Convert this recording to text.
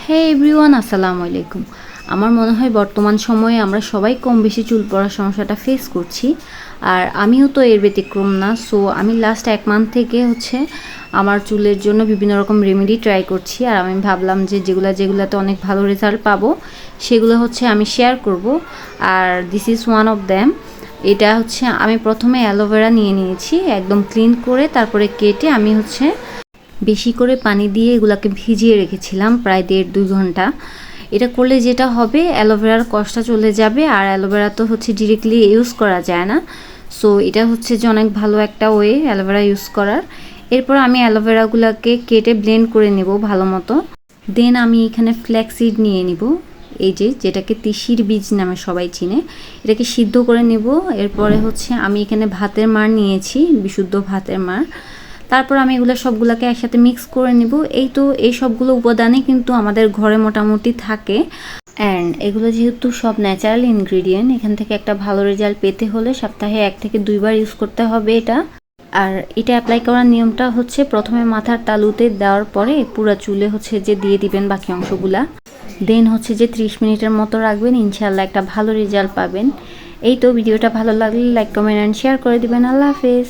হে everyone, আসসালামু আলাইকুম। আমার মনে হয় বর্তমান সময়ে আমরা সবাই কম বেশি চুল পড়ার সমস্যাটা ফেস করছি, আর আমিও তো এর ব্যতিক্রম না। সো আমি লাস্ট 1 মান্থ থেকে আমার চুলের জন্য বিভিন্ন রকম রেমেডি ট্রাই করছি, আর আমি ভাবলাম যে যেগুলাতে অনেক ভালো রেজাল্ট পাবো সেগুলো আমি শেয়ার করব। আর this is one of them. এটা আমি প্রথমে অ্যালোভেরা নিয়ে নিয়েছি, একদম ক্লিন করে তারপরে কেটে আমি বেশি করে পানি দিয়ে এগুলাকে ভিজিয়ে রেখেছিলাম প্রায় 1.5-2 ঘন্টা। এটা করলে যেটা হবে, অ্যালোভেরার কষ্টটা চলে যাবে, আর অ্যালোভেরা তো ডিরেক্টলি ইউজ করা যায় না। সো এটা যে অনেক ভালো একটা ওয়ে অ্যালোভেরা ইউজ করার। এরপর আমি অ্যালোভেরাগুলোকে কেটে ব্লেন্ড করে নেব ভালো মতো। দেন আমি এখানে ফ্ল্যাক্সিড নিয়ে নিব, এই যেটাকে তিসির বীজ নামে সবাই চিনে। এটাকে সিদ্ধ করে নেব। এরপরে আমি এখানে ভাতের মাড় নিয়েছি, বিশুদ্ধ ভাতের মাড়। তারপর আমি এগুলো সবগুলোকে একসাথে মিক্স করে নিব। এই সবগুলো উপাদানই কিন্তু আমাদের ঘরে মোটামুটি থাকে, অ্যান্ড এগুলো যেহেতু সব ন্যাচারাল ইনগ্রিডিয়েন্ট, এখান থেকে একটা ভালো রেজাল্ট পেতে হলে সপ্তাহে 1 থেকে 2 বার ইউজ করতে হবে এটা। আর এটা অ্যাপ্লাই করার নিয়মটা প্রথমে মাথার তালুতে দেওয়ার পরে পুরো চুলে যে দিয়ে দিবেন বাকি অংশগুলা। দেন 30 মিনিটের মতো রাখবেন, ইনশাল্লাহ একটা ভালো রেজাল্ট পাবেন। ভিডিওটা ভালো লাগলে লাইক, কমেন্ট অ্যান্ড শেয়ার করে দিবেন। আল্লাহ হাফেজ।